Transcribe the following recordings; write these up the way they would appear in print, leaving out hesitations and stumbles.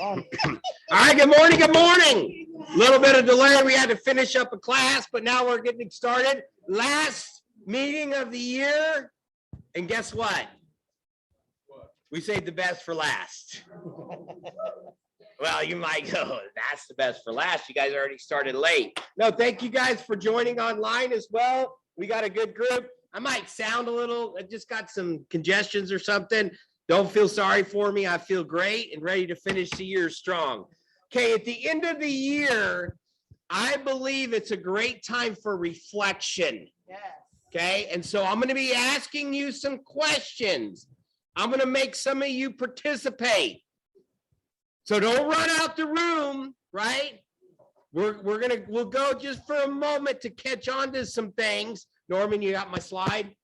All right, good morning, good morning. A little bit of delay. We had to finish up a class, but now we're getting started. Last meeting of the year. And guess what? We saved the best for last. Well, you might go, that's the best for last. You guys already started late. No, thank you guys for joining online as well. We got a good group. I might sound a little, I just got some congestions or something. Don't feel sorry for me. I feel great and ready to finish the year strong. Okay, at the end of the year, I believe it's a great time for reflection. Yes. Okay, and so I'm going to be asking you some questions. I'm going to make some of you participate. So don't run out the room, right? We'll go just for a moment to catch on to some things. Norman, you got my slide?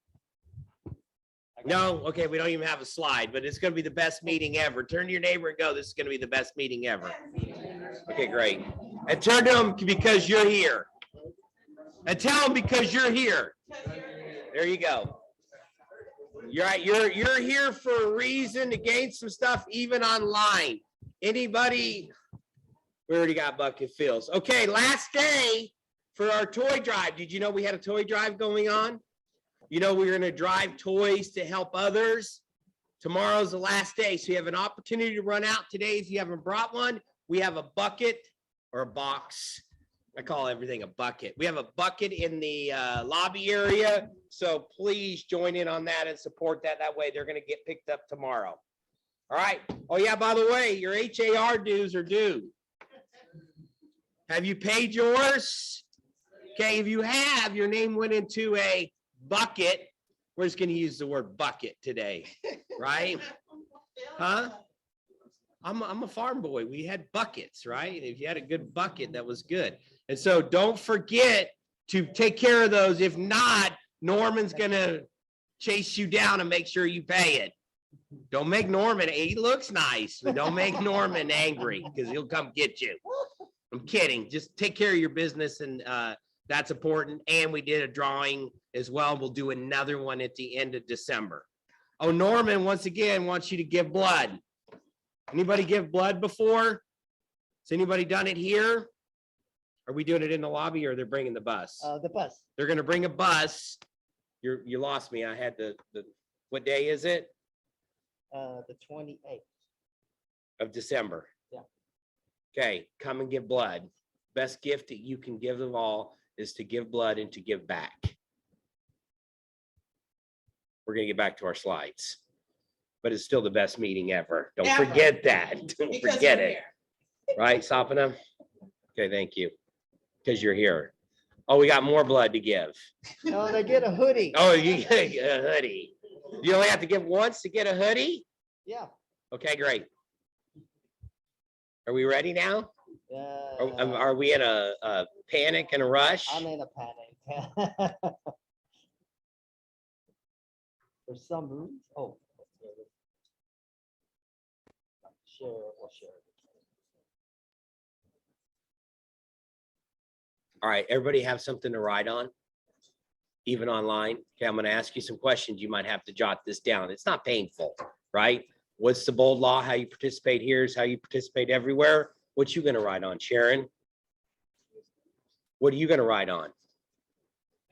No? Okay, we don't even have a slide, but it's going to be the best meeting ever. Turn to your neighbor and go, this is going to be the best meeting ever. Okay, great. And turn to them because you're here. And tell them because you're here. There you go. You're right. You're here for a reason to gain some stuff, even online. Anybody? We already got bucket fills. Okay, last day for our toy drive. Did you know we had a toy drive going on? You know, we're going to drive toys to help others. Tomorrow's the last day, so you have an opportunity to run out today. If you haven't brought one, we have a bucket or a box. I call everything a bucket. We have a bucket in the lobby area, so please join in on that and support that. That way they're going to get picked up tomorrow. All right. Oh, yeah, by the way, your HAR dues are due. Have you paid yours? Okay, if you have, your name went into a bucket. We're just going to use the word bucket today, right? Huh? I'm a farm boy. We had buckets, right? If you had a good bucket, that was good. And so don't forget to take care of those. If not, Norman's going to chase you down and make sure you pay it. Don't make Norman, he looks nice, but don't make Norman angry because he'll come get you. I'm kidding. Just take care of your business, and that's important. And we did a drawing as well. We'll do another one at the end of December. Oh, Norman, once again, wants you to give blood. Anybody give blood before? Has anybody done it here? Are we doing it in the lobby, or they're bringing the bus? The bus. They're going to bring a bus. You lost me. I had the what day is it? The 28th. Of December. Yeah. Okay, come and give blood. Best gift that you can give of all is to give blood and to give back. We're going to get back to our slides, but it's still the best meeting ever. Don't forget that. Don't forget it. Right, Sapana? Okay, thank you. Because you're here. Oh, we got more blood to give. Oh, they get a hoodie. Oh, you get a hoodie. You only have to give once to get a hoodie? Yeah. Okay, great. Are we ready now? Yeah. Are we in a panic and a rush? I'm in a panic. For some reason. Oh. Share. We'll share. All right, everybody have something to write on, even online. Okay, I'm going to ask you some questions. You might have to jot this down. It's not painful, right? What's the bold law? How you participate here is how you participate everywhere. What you going to write on, Sharon? What are you going to write on?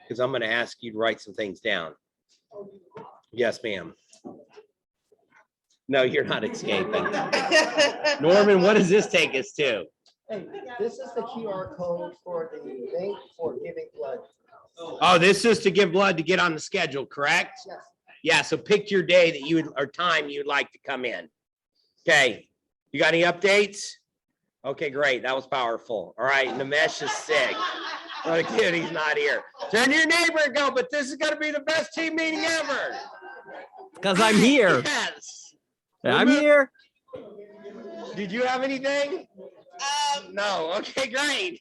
Because I'm going to ask you to write some things down. Yes, ma'am. No, you're not escaping. Norman, what does this take us to? Hey, this is the QR code for the link for giving blood. Oh, this is to give blood to get on the schedule, correct? Yes. Yeah, so pick your day that you would, or time you'd like to come in. Okay, you got any updates? Okay, great, that was powerful. All right, Namesh is sick. What a kid, he's not here. Turn to your neighbor and go, but this is gonna be the best team meeting ever. Because I'm here. Yes. I'm here. Did you have anything? No, okay, great.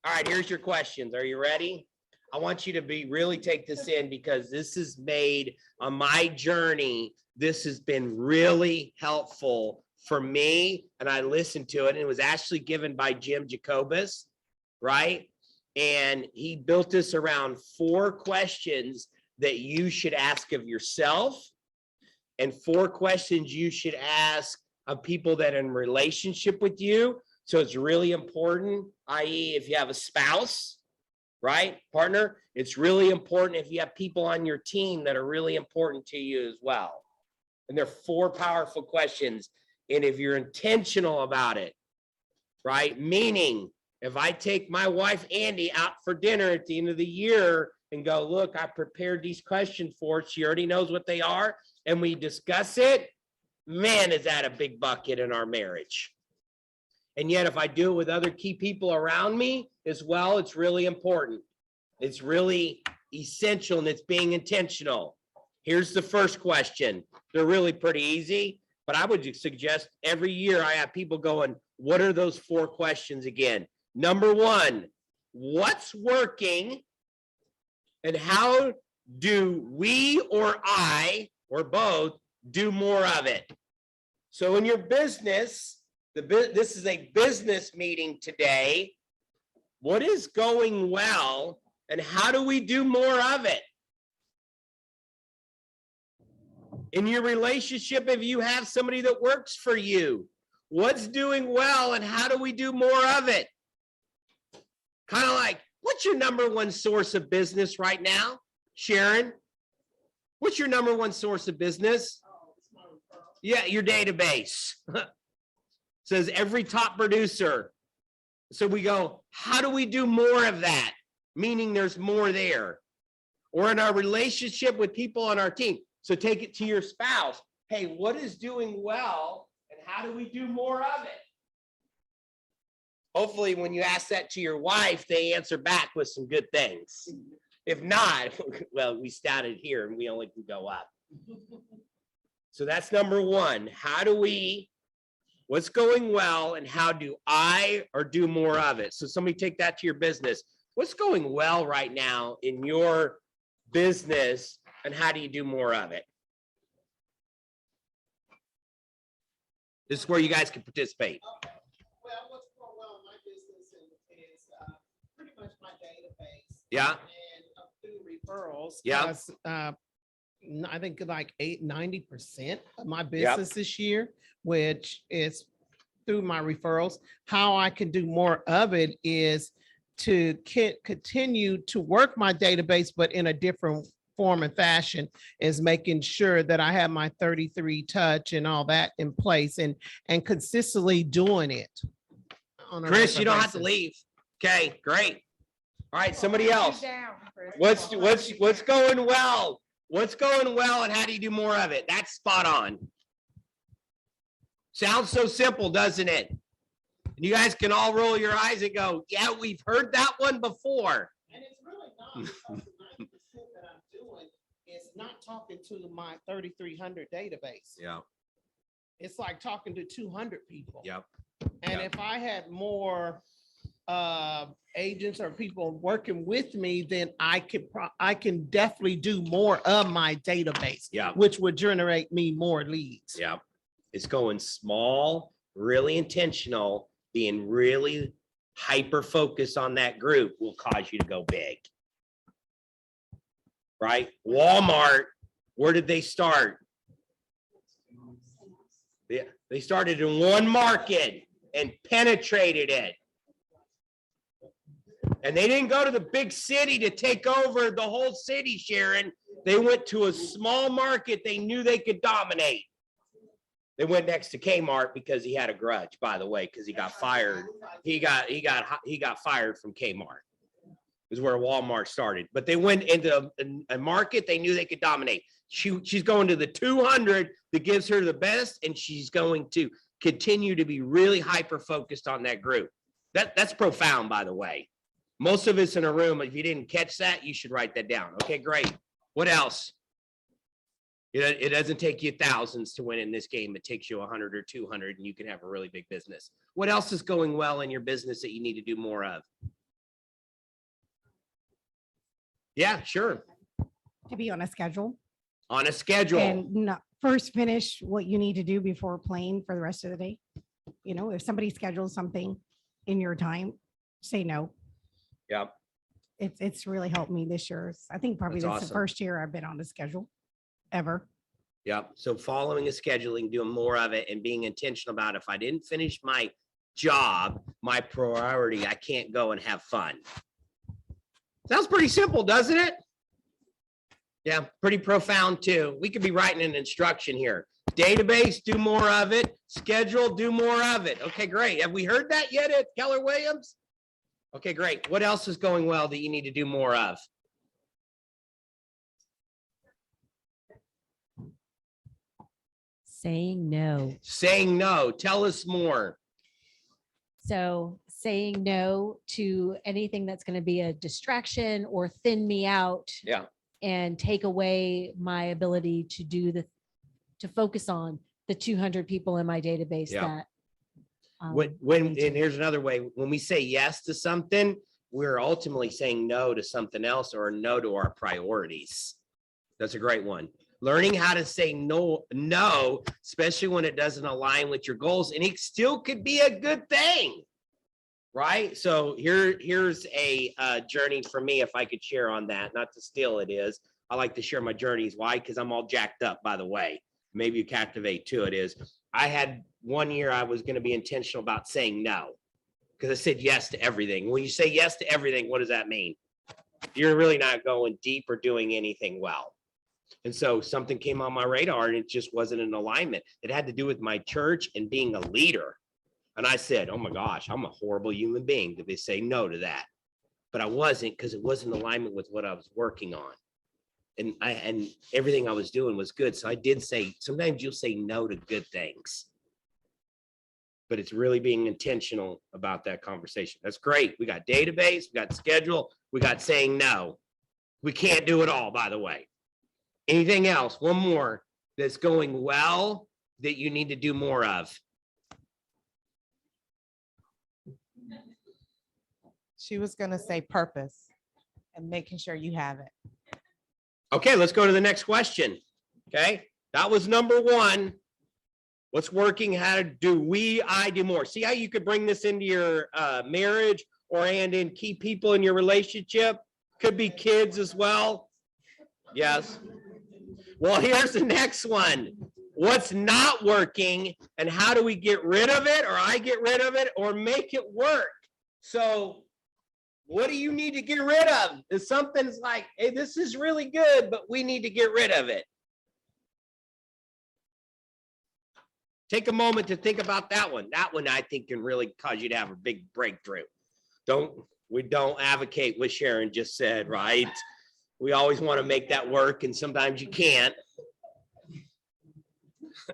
All right, here's your questions. Are you ready? I want you to really take this in because this is made on my journey. This has been really helpful for me, and I listened to it, and it was actually given by Jim Jacobus, right? And he built this around 4 questions that you should ask of yourself and 4 questions you should ask of people that are in relationship with you. So it's really important, i.e. if you have a spouse, right, partner, it's really important if you have people on your team that are really important to you as well. And they're 4 powerful questions. And if you're intentional about it, right, meaning if I take my wife, Andy, out for dinner at the end of the year and go, look, I prepared these questions for her. She already knows what they are. And we discuss it, man, is that a big bucket in our marriage. And yet if I do it with other key people around me as well, it's really important. It's really essential, and it's being intentional. Here's the first question. They're really pretty easy, but I would suggest every year I have people going, what are those 4 questions again? Number 1, what's working and how do we or I or both do more of it? So in your business, this is a business meeting today. What is going well and how do we do more of it? In your relationship, if you have somebody that works for you, what's doing well and how do we do more of it? Kind of like, what's your number 1 source of business right now, Sharon? What's your number 1 source of business? Yeah, your database. Says every top producer. So we go, how do we do more of that? Meaning there's more there. Or in our relationship with people on our team. So take it to your spouse. Hey, what is doing well and how do we do more of it? Hopefully when you ask that to your wife, they answer back with some good things. If not, well, we started here and we only can go up. So that's number 1. What's going well and how do I or do more of it? So somebody take that to your business. What's going well right now in your business and how do you do more of it? This is where you guys can participate. Okay. Well, what's going well in my business is pretty much my database. Yeah. And through referrals. Yeah. 'Cause, I think like 90% of my business this year, which is through my referrals. How I can do more of it is to continue to work my database, but in a different form and fashion, is making sure that I have my 33 touch and all that in place and consistently doing it. On a Chris, you regular don't have to basis. leave. Okay, great. All right, somebody else. What's going well? What's going well and how do you do more of it? That's spot on. Sounds so simple, doesn't it? And you guys can all roll your eyes and go, yeah, we've heard that one before. And it's really not, because the 90% that I'm doing is not talking to my 3,300 database. Yeah. It's like talking to 200 people. Yep. And Yep. if I had more agents or people working with me, then I can definitely do more of my database. Yeah. Which would generate me more leads. Yeah. It's going small, really intentional, being really hyper focused on that group will cause you to go big. Right? Walmart, where did they start? Yeah, they started in one market and penetrated it. And they didn't go to the big city to take over the whole city, Sharon. They went to a small market they knew they could dominate. They went next to Kmart because he had a grudge, by the way, because he got fired. He got fired from Kmart. Is where Walmart started. But they went into a market they knew they could dominate. She's going to the 200 that gives her the best, and she's going to continue to be really hyper focused on that group. That's profound, by the way. Most of us in a room, if you didn't catch that, you should write that down. Okay, great. What else? It doesn't take you thousands to win in this game. It takes you 100 or 200 and you can have a really big business. What else is going well in your business that you need to do more of? Yeah, sure. To be on a schedule On a schedule. and not first finish what you need to do before playing for the rest of the day. You know, if somebody schedules something in your time, say no. Yep. It's really helped me this year. I think probably That's this is the awesome. first year I've been on a schedule ever. Yep. So following a scheduling, doing more of it and being intentional about if I didn't finish my job, my priority, I can't go and have fun. Sounds pretty simple, doesn't it? Yeah, pretty profound too. We could be writing an instruction here. Database, do more of it. Schedule, do more of it. Okay, great. Have we heard that yet at Keller Williams? Okay, great. What else is going well that you need to do more of? Saying no. Saying no. Tell us more. So saying no to anything that's going to be a distraction or thin me out. Yeah. And take away my ability to to focus on the 200 people in my database Yeah. that. And here's another way, when we say yes to something, we're ultimately saying no to something else or no to our priorities. That's a great one. Learning how to say no, especially when it doesn't align with your goals, and it still could be a good thing, right? So here's a journey for me, if I could share on that, not to steal it is. I like to share my journeys. Why? Because I'm all jacked up, by the way. Maybe you captivate too, it is. I had 1 year I was going to be intentional about saying no, because I said yes to everything. When you say yes to everything, what does that mean? You're really not going deep or doing anything well. And so something came on my radar and it just wasn't in alignment. It had to do with my church and being a leader. And I said, oh my gosh, I'm a horrible human being. Did they say no to that? But I wasn't, because it wasn't in alignment with what I was working on. And everything I was doing was good. So I did say, sometimes you'll say no to good things, but it's really being intentional about that conversation. That's great. We got database, we got schedule, we got saying no. We can't do it all, by the way. Anything else? One more that's going well that you need to do more of. She was going to say purpose and making sure you have it. Okay, let's go to the next question. Okay, that was number one. What's working? How do I do more? See how you could bring this into your marriage and in key people in your relationship? Could be kids as well. Yes. Well, here's the next one. What's not working and how do we get rid of it, or I get rid of it, or make it work? So what do you need to get rid of? If something's like, hey, this is really good, but we need to get rid of it. Take a moment to think about that one. That one I think can really cause you to have a big breakthrough. We don't advocate what Sharon just said, right? We always want to make that work, and sometimes you can't.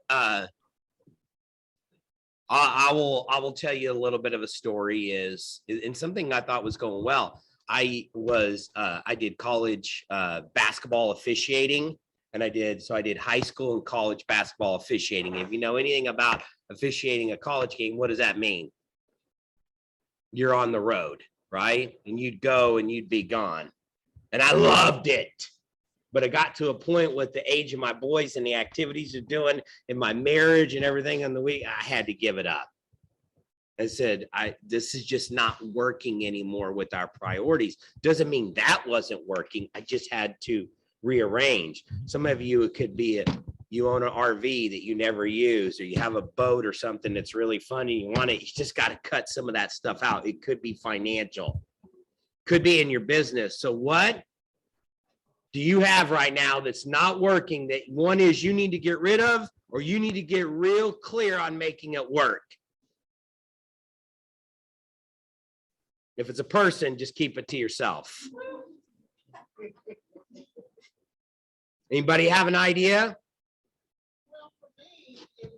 I will tell you a little bit of a story and something I thought was going well. I did college basketball officiating, and I did high school and college basketball officiating. If you know anything about officiating a college game, what does that mean? You're on the road, right? And you'd go and you'd be gone. And I loved it. But I got to a point with the age of my boys and the activities they're doing in my marriage and everything on the week, I had to give it up. I said, this is just not working anymore with our priorities. Doesn't mean that wasn't working. I just had to rearrange. Some of you, it could be you own an RV that you never use, or you have a boat or something that's really funny. You want it, you just got to cut some of that stuff out. It could be financial, could be in your business. So what do you have right now that's not working that one is you need to get rid of, or you need to get real clear on making it work? If it's a person, just keep it to yourself. Anybody have an idea? Well, for me, it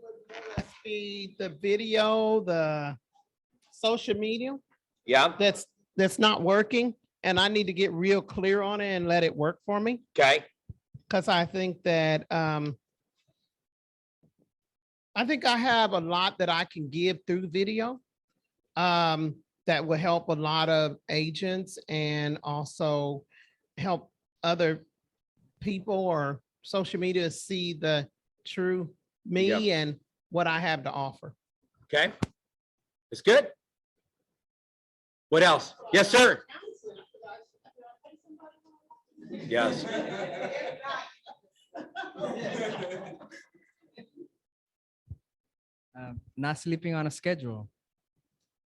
would be the video, the social media. Yeah. That's not working. And I need to get real clear on it and let it work for me. Okay. Because I think that I have a lot that I can give through video that will help a lot of agents and also help other people or social media see the true me and what I have to offer. Okay. It's good. What else? Yes, sir. Yes. not sleeping on a schedule.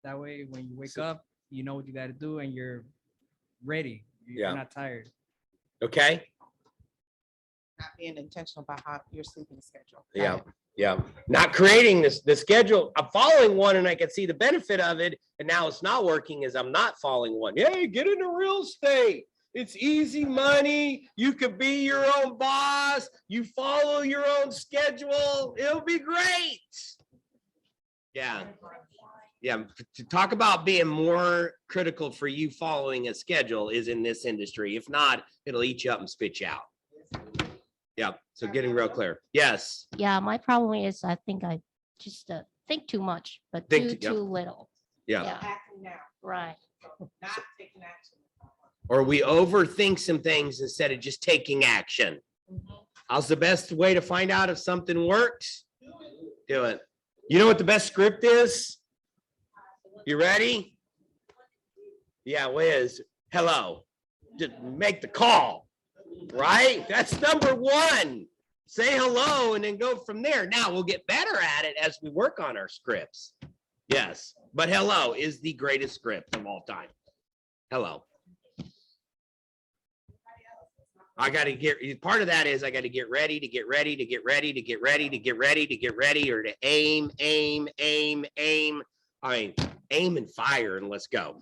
That way, when you wake up, you know what you got to do and you're ready. You're Yeah. not tired. Okay. Not being intentional about how your sleeping schedule. Got Yeah. it. Yeah. Not creating the schedule. I'm following one and I can see the benefit of it. And now it's not working as I'm not following one. Hey, get into real estate. It's easy money. You could be your own boss. You follow your own schedule. It'll be great. Yeah. Yeah. To talk about being more critical for you following a schedule is in this industry. If not, it'll eat you up and spit you out. Yeah. So getting real clear. Yes. Yeah, my problem is I think I just think too much, but Think do too- yep. too little. Yeah. Yeah, Acting now, right. not taking action. Or we overthink some things instead of just taking action. How's the best way to find out if something works? Do it. You know what the best script is? You ready? Yeah, Wiz. Hello. Just make the call, right? That's number one. Say hello and then go from there. Now we'll get better at it as we work on our scripts. Yes, but hello is the greatest script of all time. Hello. I got to get, part of that is I got to get ready, to get ready, to get ready, to get ready, to get ready, to get ready, or to aim. I mean, aim and fire and let's go.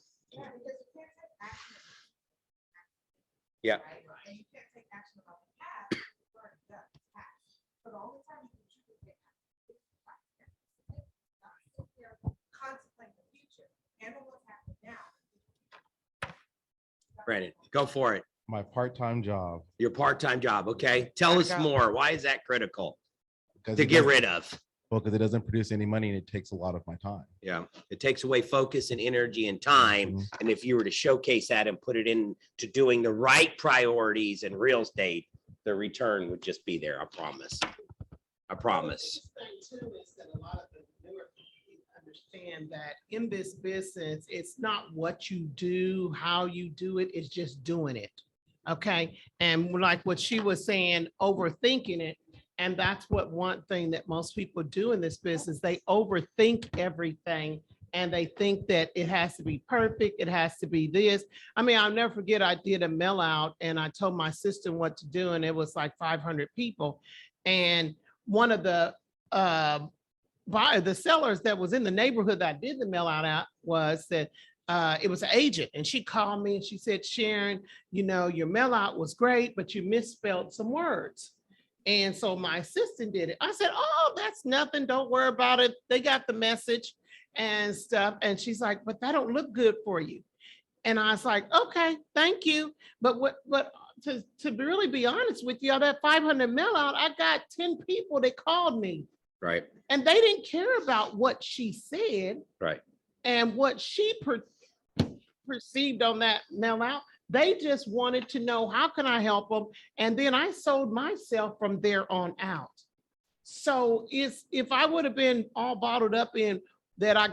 Yeah. And you can't take action about the past. You've already done the past. So the only time you can choose to take action is the past. Contemplate the future. Handle what's happening now. Brandon, go for it. My part-time job. Your part-time job. Okay. Tell us more. Why is that critical Because to it get doesn't- rid of? Well, because it doesn't produce any money and it takes a lot of my time. Yeah. It takes away focus and energy and time. Mhm. And if you were to showcase that and put it into doing the right priorities in real estate, the return would just be there. I promise. I promise. Thing too is that a lot of the newer people understand that in this business, it's not what you do, how you do it, it's just doing it. Okay, and like what she was saying, overthinking it. And that's what one thing that most people do in this business, they overthink everything. And they think that it has to be perfect, it has to be this. I mean, I'll never forget, I did a mail out and I told my assistant what to do, and it was like 500 people. And one of the sellers that was in the neighborhood that I did the mail out at was that it was an agent, and she called me and she said, Sharon, you know, your mail out was great, but you misspelled some words. And so my assistant did it. I said, oh, that's nothing. Don't worry about it. They got the message and stuff. And she's like, but that don't look good for you. And I was like, okay, thank you. But to really be honest with you, that 500 mail out, I got 10 people that called me. Right. And they didn't care about what she said. Right. And what she perceived on that mail out. They just wanted to know, how can I help them? And then I sold myself from there on out. So if I would have been all bottled up in that, I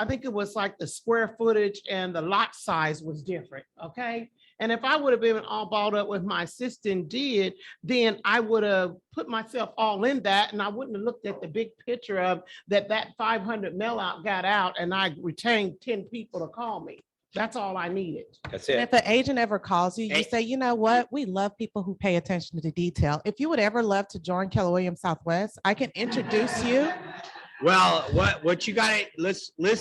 think it was like the square footage and the lot size was different, okay? And if I would have been all balled up with my assistant did, then I would have put myself all in that, and I wouldn't have looked at the big picture of that 500 mail out got out and I retained 10 people to call me. That's all I needed. That's And it. if an agent ever calls you, you Hey. say, you know what? We love people who pay attention to detail. If you would ever love to join Keller Williams Southwest, I can introduce you. Well, what you gotta, let's work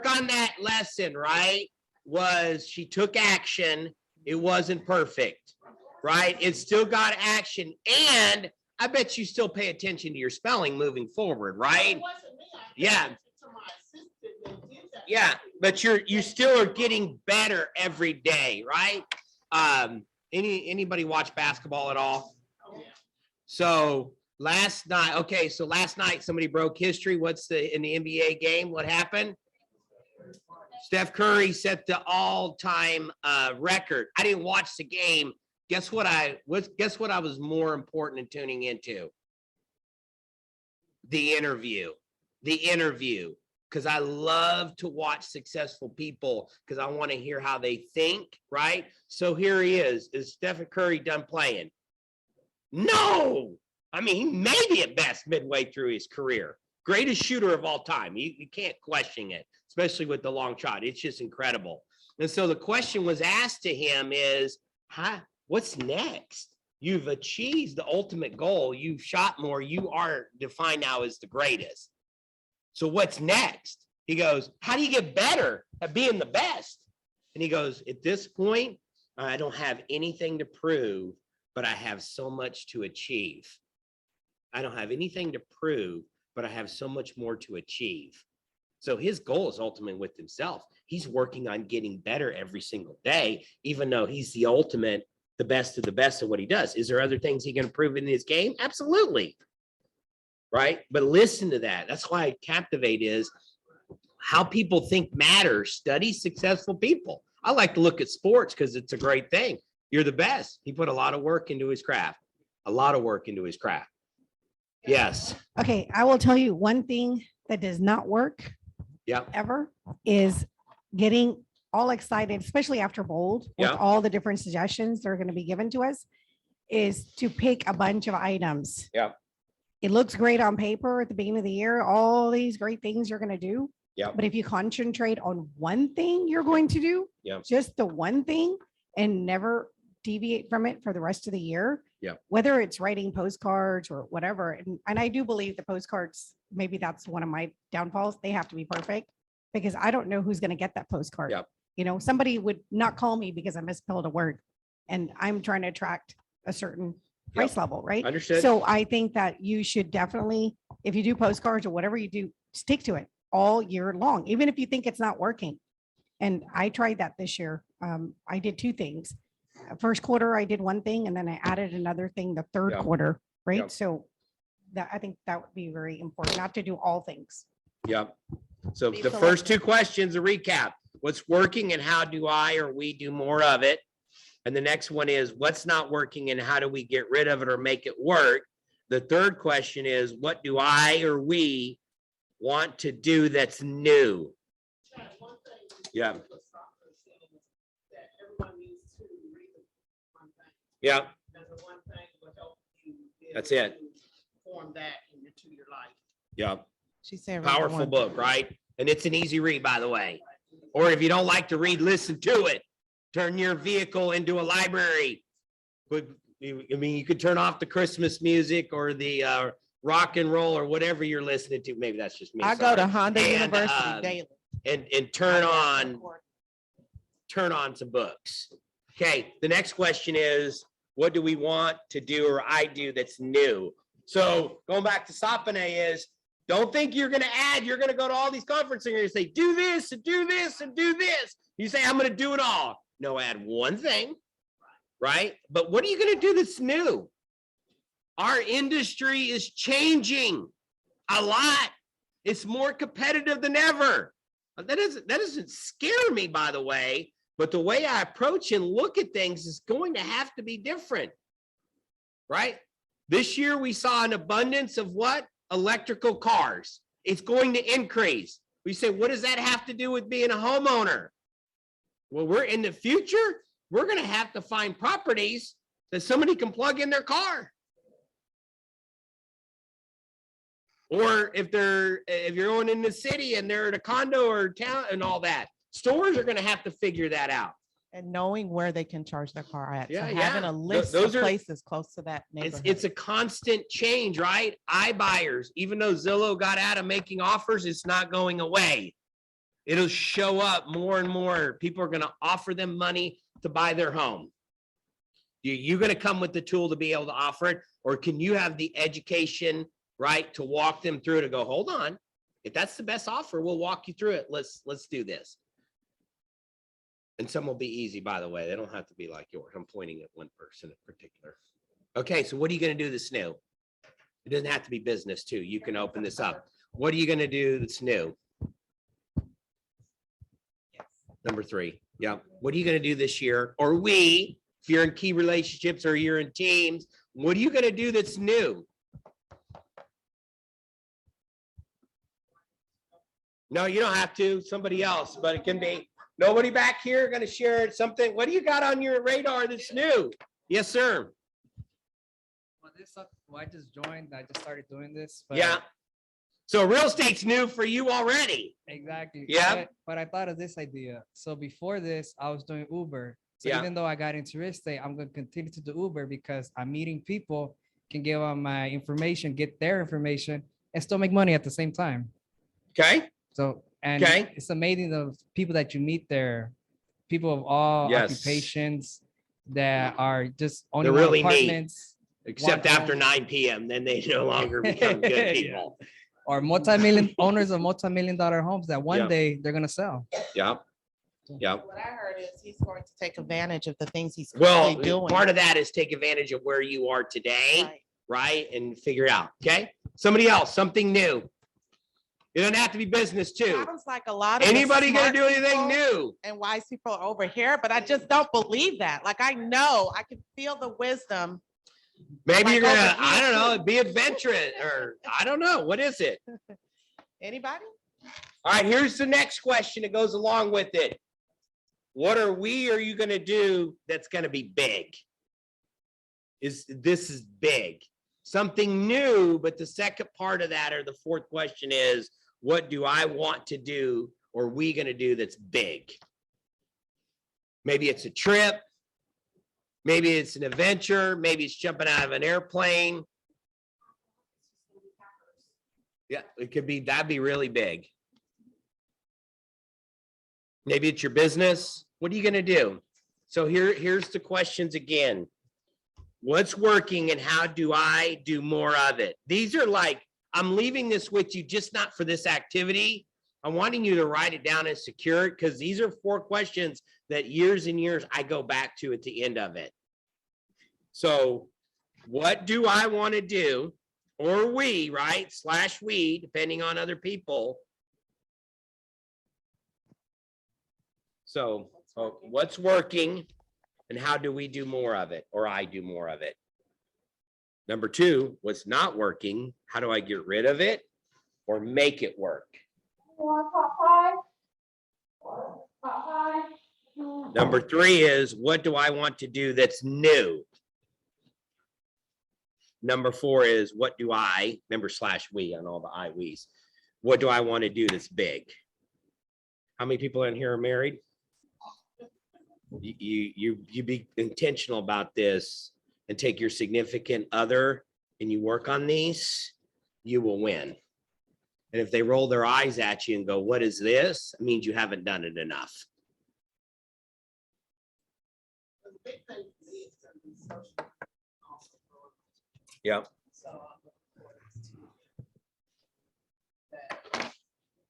on that lesson, right? Was she took action. It wasn't perfect, right? It still got action. And I bet you still pay attention to your spelling moving forward, right? Yeah. Yeah, but you still are getting better every day, right? Anybody watch basketball at all? So last night somebody broke history. In the NBA game? What happened? Steph Curry set the all-time record. I didn't watch the game. Guess what I was more important in tuning into? The interview. Because I love to watch successful people because I want to hear how they think, right? So here he is. Is Stephen Curry done playing? No. I mean, he may be at best midway through his career. greatest shooter of all time. You can't question it, especially with the long shot. It's just incredible. And so the question was asked to him is, what's next? You've achieved the ultimate goal. You've shot more. You are defined now as the greatest. So what's next? He goes, how do you get better at being the best? And he goes, at this point, I don't have anything to prove, but I have so much to achieve. I don't have anything to prove, but I have so much more to achieve. So his goal is ultimately with himself. He's working on getting better every single day, even though he's the ultimate, the best of the best of what he does. Is there other things he can improve in his game? Absolutely. Right? But listen to that. That's why Captivate is how people think matters. Study successful people. I like to look at sports because it's a great thing. You're the best. He put a lot of work into his craft. A lot of work into his craft. Yes. Okay, I will tell you one thing that does not work Yeah. ever is getting all excited, especially after bold, with Yeah. all the different suggestions that are going to be given to us, is to pick a bunch of items. Yeah. It looks great on paper at the beginning of the year, all these great things you're going to do. Yeah. But if you concentrate on one thing you're going to do, Yeah. just the one thing, and never deviate from it for the rest of the year. Yeah. Whether it's writing postcards or whatever. And I do believe the postcards, maybe that's one of my downfalls. They have to be perfect because I don't know who's going to get that postcard. Yeah. You know, somebody would not call me because I misspelled a word and I'm trying to attract a certain price level, right? Understood. So I think that you should definitely, if you do postcards or whatever you do, stick to it all year long, even if you think it's not working. And I tried that this year. I did two things. First quarter, I did one thing and then I added another thing the third Yeah. quarter, right? Yeah. So that, I think that would be very important, not to do all things. Yep. So Be the first two questions, a recap, what's working and how do I or we do more of it? And the next one is what's not working and how do we get rid of it or make it work? The third question is what do I or we want to do that's new? Yeah. Yeah. That's it. Form that into your life. Yeah. She said. Powerful book, right? And it's an easy read, by the way. Or if you don't like to read, listen to it. Turn your vehicle into a library. I mean, you could turn off the Christmas music or the rock and roll or whatever you're listening to. Maybe that's just me. I go to sorry. Honda And, University daily. And turn on some books. Okay, the next question is, what do we want to do or I do that's new? So going back to Sapane is, don't think you're going to add, you're going to go to all these conferences and you're going to say, do this and do this and do this. You say, I'm going to do it all. No, add one thing, right? But what are you going to do that's new? Our industry is changing a lot. It's more competitive than ever. That doesn't scare me, by the way, but the way I approach and look at things is going to have to be different, right? This year we saw an abundance of what? Electrical cars. It's going to increase. We say, what does that have to do with being a homeowner? Well, we're in the future, we're going to have to find properties that somebody can plug in their car. Or if you're going in the city and they're at a condo or town and all that, stores are going to have to figure that out. And knowing where they can charge their car at. Yeah, So having yeah. a list Those of are- places close to that neighborhood. It's a constant change, right? iBuyers, even though Zillow got out of making offers, it's not going away. It'll show up more and more. People are going to offer them money to buy their home. You're going to come with the tool to be able to offer it, or can you have the education, right, to walk them through to go, hold on, if that's the best offer, we'll walk you through it. Let's do this. And some will be easy, by the way. They don't have to be like yours. I'm pointing at one person in particular. Okay, so what are you going to do that's new? It doesn't have to be business too. You can open this up. What are you going to do that's new? Number 3. Yeah. What are you going to do this year? Or we, if you're in key relationships or you're in teams, what are you going to do that's new? No, you don't have to. Somebody else, but it can be. Nobody back here going to share something. What do you got on your radar that's new? Yes, sir. Well, I just joined. I just started doing this. But Yeah. So real estate's new for you already. Exactly. Yeah. But I thought of this idea. So before this, I was doing Uber. So Yeah. even though I got into real estate, I'm going to continue to do Uber because I'm meeting people, can give them my information, get their information, and still make money at the same time. Okay. So, and Okay. it's amazing the people that you meet there, people of all Yes. occupations that are just They're owning really neat. apartments. Except One after home. 9 p.m., then they no longer become good Yeah. people. Or multi-million owners of multi-million-dollar homes that one Yeah. day they're gonna sell. Yeah. Yeah. What I heard is he's going to take advantage of the things he's Well, currently doing. part of that is take advantage of where you are today, Right. right? And figure it out. Okay. Somebody else, something new. It doesn't have to be business too. Sounds like a lot of the Anybody gonna smart do anything people new? and wise people are over here, but I just don't believe that. Like, I know, I can feel the wisdom. Maybe Like you're gonna, over I here, don't know, too. be adventurous or I don't know. What is it? Anybody? All right, here's the next question that goes along with it. What are you gonna do that's gonna be big? This is big. Something new, but the second part of that or the fourth question is, what do I want to do or we gonna do that's big? Maybe it's a trip. Maybe it's an adventure. Maybe it's jumping out of an airplane. Yeah, it could be, that'd be really big. Maybe it's your business. What are you gonna do? So here's the questions again. What's working and how do I do more of it? These are like, I'm leaving this with you, just not for this activity. I'm wanting you to write it down and secure it because these are 4 questions that years and years I go back to at the end of it. So what do I want to do? Or we, right? / we, depending on other people. So what's working and how do we do more of it? Or I do more of it. Number 2, what's not working? How do I get rid of it or make it work? Number 3 is what do I want to do that's new? Number 4 is what do I, remember / we on all the I, we's. What do I want to do that's big? How many people in here are married? You be intentional about this and take your significant other and you work on these, you will win. And if they roll their eyes at you and go, what is this? It means you haven't done it enough. Yep.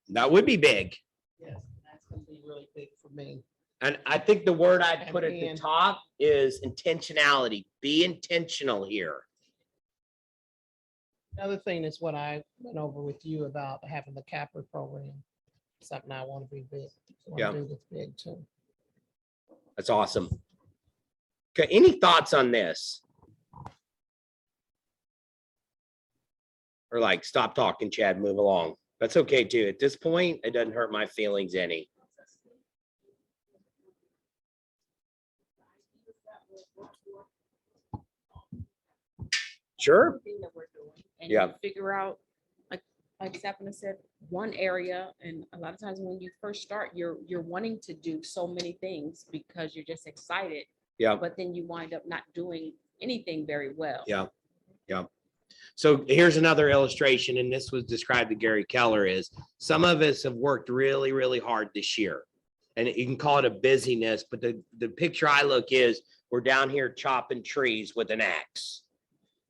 That would be big. Yes, that's gonna be really big for me. And I think the word I'd And put at the then- top is intentionality. Be intentional here. Another thing is what I went over with you about having the capper program. Something I want to be big. Yeah. Want to do this big too. That's awesome. Okay, any thoughts on this? Or like, stop talking, Chad, move along. That's okay too. At this point, it doesn't hurt my feelings any. Sure. thing that we're doing. And Yeah. you figure out, like Stephanie said, one area, and a lot of times when you first start, you're wanting to do so many things because you're just excited, Yeah. but then you wind up not doing anything very well. Yeah. Yeah. So here's another illustration, and this was described to Gary Keller is some of us have worked really, really hard this year. And you can call it a busyness, but the picture I look is we're down here chopping trees with an axe,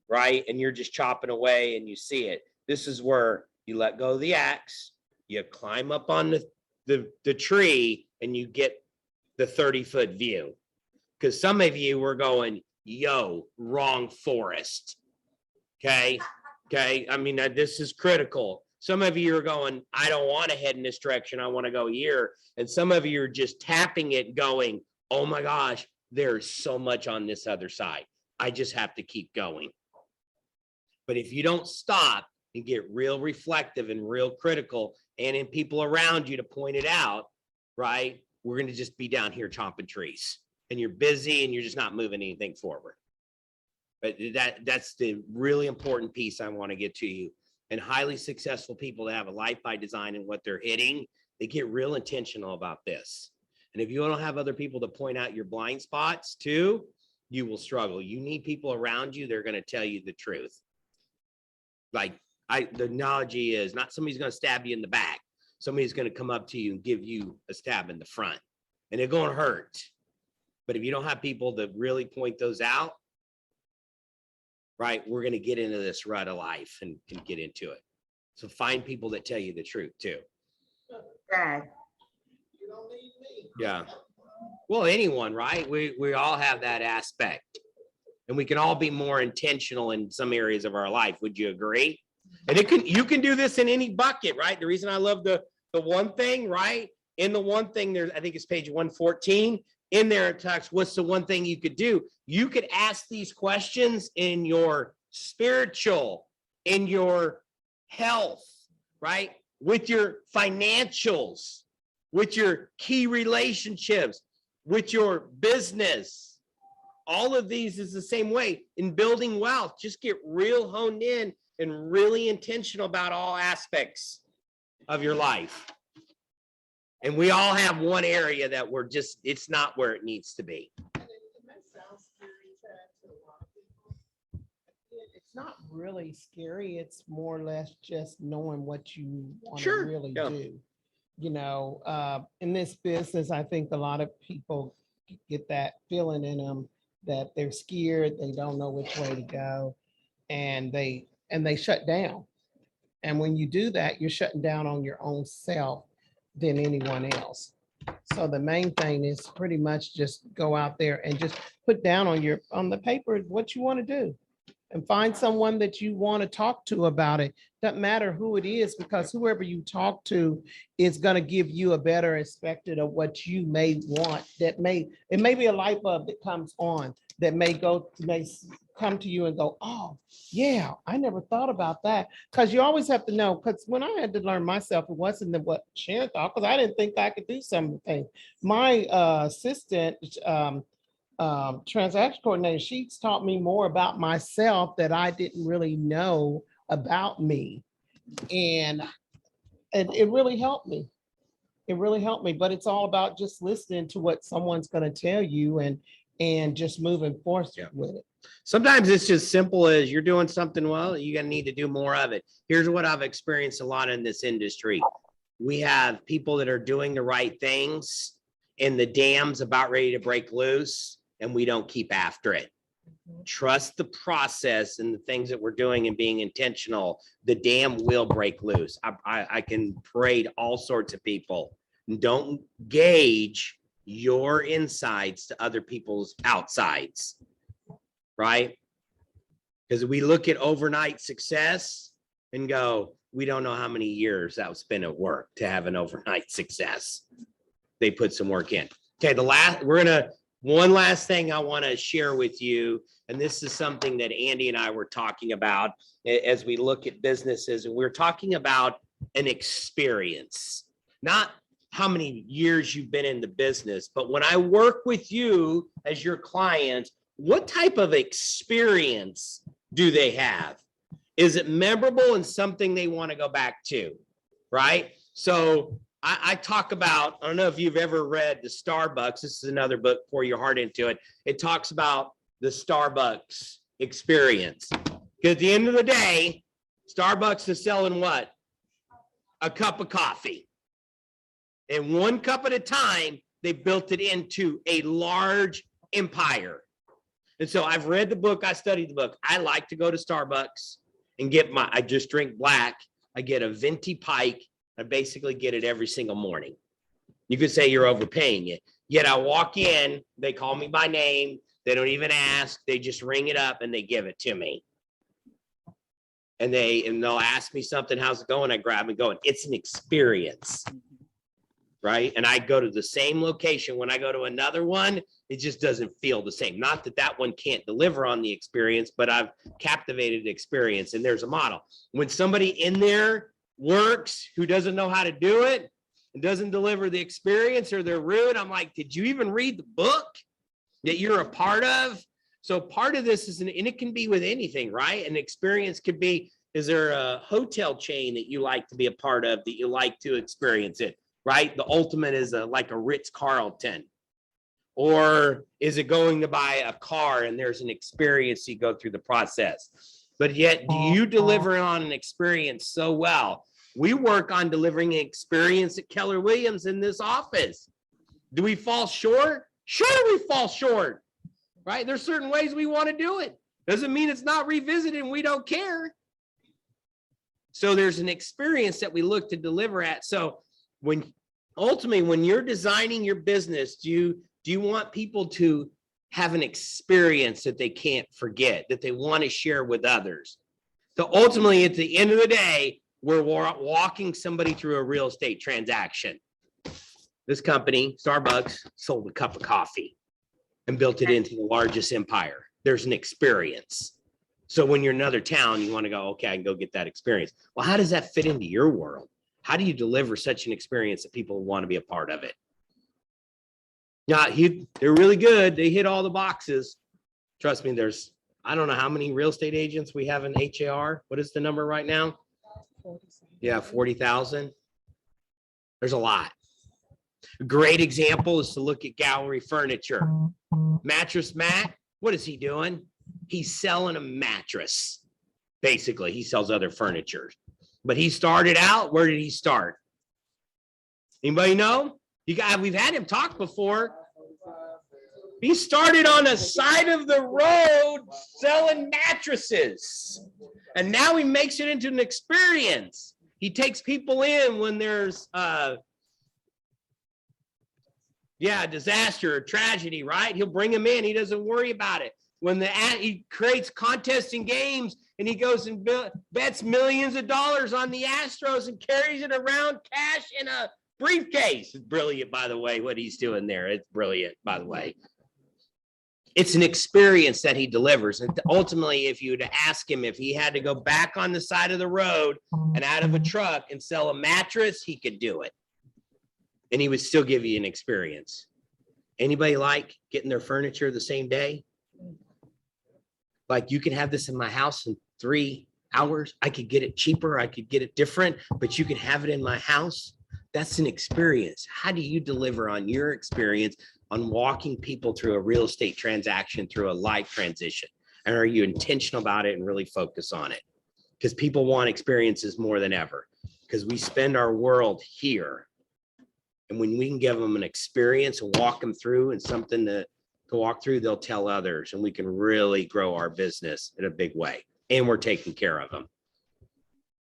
right? And you're just chopping away and you see it. This is where you let go of the axe, you climb up on the tree and you get the 30-foot view. Because some of you were going, yo, wrong forest. Okay. I mean, this is critical. Some of you are going, I don't want to head in this direction. I want to go here. And some of you are just tapping it going, oh my gosh, there's so much on this other side. I just have to keep going. But if you don't stop and get real reflective and real critical and in people around you to point it out, right? We're going to just be down here chopping trees and you're busy and you're just not moving anything forward. But that's the really important piece I want to get to you. and highly successful people that have a life by design and what they're hitting, they get real intentional about this. And if you don't have other people to point out your blind spots too, you will struggle. You need people around you that are going to tell you the truth. Like the analogy is not somebody's going to stab you in the back. Somebody's going to come up to you and give you a stab in the front, and it's going to hurt. But if you don't have people that really point those out, right, we're going to get into this rut of life and get into it. So find people that tell you the truth too. Yeah. Well, anyone, right? We all have that aspect, and we can all be more intentional in some areas of our life. Would you agree? And you can do this in any bucket, right? The reason I love the one thing, right? In the one thing there, I think it's page 114. In there it talks, what's the one thing you could do? You could ask these questions in your spiritual, in your health, right? With your financials, with your key relationships, with your business. All of these is the same way. In building wealth, just get real honed in and really intentional about all aspects of your life. And we all have one area that we're just, it's not where it needs to be. It's not really scary. It's more or less just knowing what you want to Sure, really yeah. do. You know, in this business, I think a lot of people get that feeling in them that they're scared, they don't know which way to go, and they shut down. And when you do that, you're shutting down on your own self than anyone else. So the main thing is pretty much just go out there and just put down on the paper what you want to do, and find someone that you want to talk to about it. Doesn't matter who it is, because whoever you talk to is going to give you a better perspective of what you may want. It may be a light bulb that comes on that may come to you and go, oh yeah, I never thought about that. Because you always have to know, because when I had to learn myself, it wasn't what Sharon thought, because I didn't think I could do some of the things. My assistant, transaction coordinator, she's taught me more about myself that I didn't really know about me. And it really helped me. It really helped me, but it's all about just listening to what someone's going to tell you and just moving forward with it. Sometimes it's just simple as you're doing something well, you're going to need to do more of it. Here's what I've experienced a lot in this industry. We have people that are doing the right things and the dam's about ready to break loose, and we don't keep after it. Trust the process and the things that we're doing and being intentional. The dam will break loose. I can parade all sorts of people. Don't gauge your insides to other people's outsides, right? Because we look at overnight success and go, we don't know how many years that was spent at work to have an overnight success. They put some work in. Okay, one last thing I want to share with you, and this is something that Andy and I were talking about as we look at businesses, and we're talking about an experience, not how many years you've been in the business, but when I work with you as your client, what type of experience do they have? Is it memorable and something they want to go back to, right? So I talk about, I don't know if you've ever read the Starbucks. This is another book, Pour Your Heart Into It. It talks about the Starbucks experience. Because at the end of the day, Starbucks is selling what? A cup of coffee. And one cup at a time, they built it into a large empire. And so I've read the book, I studied the book. I like to go to Starbucks and I just drink black. I get a venti pike. I basically get it every single morning. You could say you're overpaying it. Yet I walk in, they call me by name. They don't even ask. They just ring it up and they give it to me. And they'll ask me something, how's it going? I grab and go, and it's an experience, right? And I go to the same location. When I go to another one, it just doesn't feel the same. Not that that one can't deliver on the experience, but I've captivated the experience, and there's a model. When somebody in there works who doesn't know how to do it and doesn't deliver the experience, or they're rude, I'm like, did you even read the book that you're a part of? So part of this is, and it can be with anything, right? An experience could be, Is there a hotel chain that you like to be a part of, that you like to experience it, right? The ultimate is like a Ritz-Carlton. Or is it going to buy a car and there's an experience you go through the process? But yet, do you deliver on an experience so well? We work on delivering an experience at Keller Williams in this office. Do we fall short? Sure, we fall short, right? There's certain ways we want to do it. Doesn't mean it's not revisited and we don't care. So there's an experience that we look to deliver at. So ultimately, when you're designing your business, do you want people to have an experience that they can't forget, that they want to share with others? So ultimately, at the end of the day, we're walking somebody through a real estate transaction. This company, Starbucks, sold a cup of coffee and built it into the largest empire. There's an experience. So when you're in another town, you want to go, okay, I can go get that experience. Well, how does that fit into your world? How do you deliver such an experience that people want to be a part of it? Yeah, they're really good. They hit all the boxes. Trust me, I don't know how many real estate agents we have in HAR. What is the number right now? Yeah, 40,000. There's a lot. A great example is to look at Gallery Furniture. Mattress Matt, what is he doing? He's selling a mattress. Basically, he sells other furniture. But he started out, where did he start? Anybody know? We've had him talk before. He started on the side of the road selling mattresses. And now he makes it into an experience. He takes people in when there's disaster or tragedy, right? He'll bring them in. He doesn't worry about it. When he creates contests and games, and he goes and bets millions of dollars on the Astros and carries it around cash in a briefcase. It's brilliant, by the way, what he's doing there. It's brilliant, by the way. It's an experience that he delivers. And ultimately, if you were to ask him if he had to go back on the side of the road and out of a truck and sell a mattress, he could do it. And he would still give you an experience. Anybody like getting their furniture the same day? Like, you can have this in my house in 3 hours. I could get it cheaper. I could get it different, but you can have it in my house. That's an experience. How do you deliver on your experience on walking people through a real estate transaction, through a life transition? And are you intentional about it and really focus on it? Because people want experiences more than ever, because we spend our world here. And when we can give them an experience and walk them through and something to walk through, they'll tell others, and we can really grow our business in a big way. And we're taking care of them.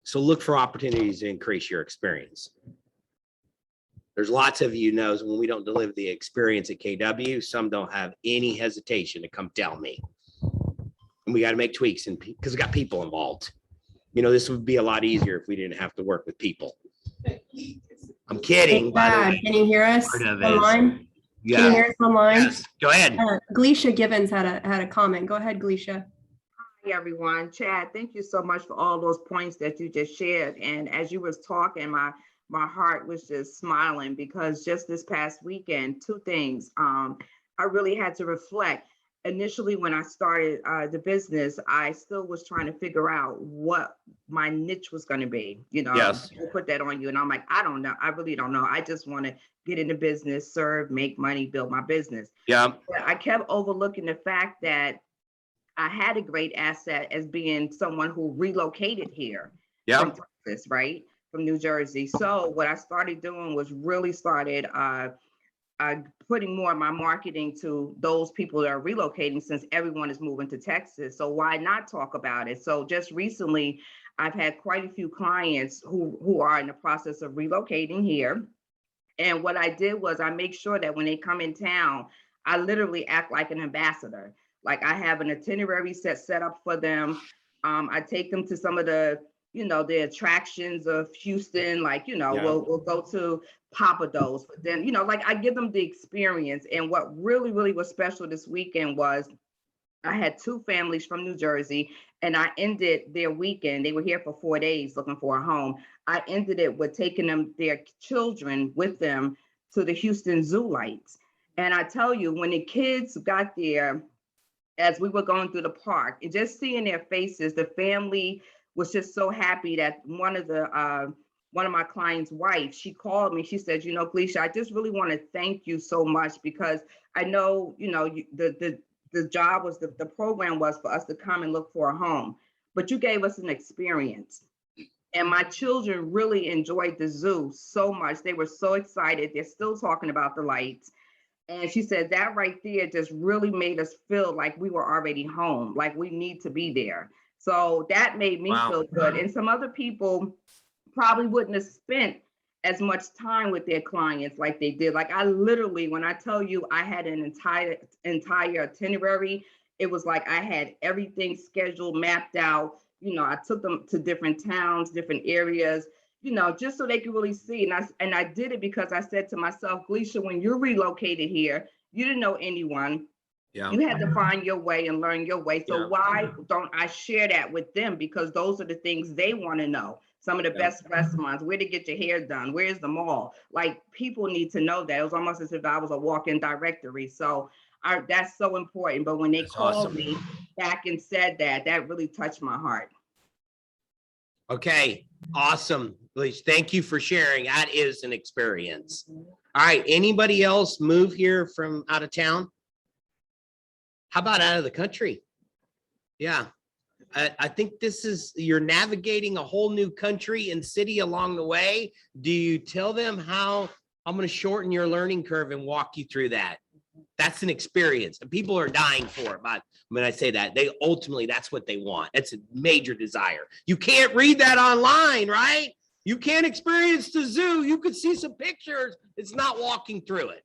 So look for opportunities to increase your experience. There's lots of you knows when we don't deliver the experience at KW, some don't have any hesitation to come tell me. And we got to make tweaks, and because we got people involved. You know, this would be a lot easier if we didn't have to work with people. I'm kidding, by the way. Can you hear us online? Yeah. Can you hear us online? Yes. Go ahead. Gleisha Gibbons had a comment. Go ahead, Gleisha. Hi, everyone. Chad, thank you so much for all those points that you just shared. And as you was talking, my heart was just smiling, because just this past weekend, 2 things. I really had to reflect. Initially, when I started the business, I still was trying to figure out what my niche was going to be. You know, yes. People put that on you, and I'm like, I don't know. I really don't know. I just want to get into business, serve, make money, build my business. Yeah. But I kept overlooking the fact that I had a great asset as being someone who relocated here from Texas, right? From New Jersey. So what I started doing was really started putting more of my marketing to those people that are relocating, since everyone is moving to Texas. So why not talk about it? So just recently, I've had quite a few clients who are in the process of relocating here. And what I did was I make sure that when they come in town, I literally act like an ambassador. Like, I have an itinerary set up for them. I take them to some of the attractions of Houston, like, we'll go to Papados, but then, like, I give them the experience. And what really, really was special this weekend was I had 2 families from New Jersey, and I ended their weekend. They were here for 4 days looking for a home. I ended it with taking their children with them to the Houston Zoo lights. And I tell you, when the kids got there, as we were going through the park, and just seeing their faces, the family was just so happy that one of my clients' wife, she called me. She said, you know, Gleisha, I just really want to thank you so much because I know, you know, the job was, the program was for us to come and look for a home, but you gave us an experience. And my children really enjoyed the zoo so much. They were so excited. They're still talking about the lights. And she said that right there just really made us feel like we were already home, like we need to be there. So that made me feel good. And some other people probably wouldn't have spent as much time with their clients like they did. Like I literally, when I tell you I had an entire itinerary, it was like I had everything scheduled, mapped out. You know, I took them to different towns, different areas, you know, just so they could really see. And I did it because I said to myself, Gleisha, when you're relocated here, you didn't know anyone. Yeah. You had to find your way and learn your way. So why don't I share that with them? Because those are the things they want to know. Some of the best restaurants, where to get your hair done, where's the mall? Like people need to know that. It was almost as if I was a walk-in directory. So that's so important. But when they called me back and said that, that really touched my heart. Okay, awesome. Bleach, thank you for sharing. That is an experience. All right, anybody else move here from out of town? How about out of the country? Yeah, I think this is, you're navigating a whole new country and city along the way. Do you tell them how I'm going to shorten your learning curve and walk you through that? That's an experience, and people are dying for it. But when I say that, they ultimately, that's what they want. It's a major desire. You can't read that online, right? You can't experience the zoo. You could see some pictures. It's not walking through it.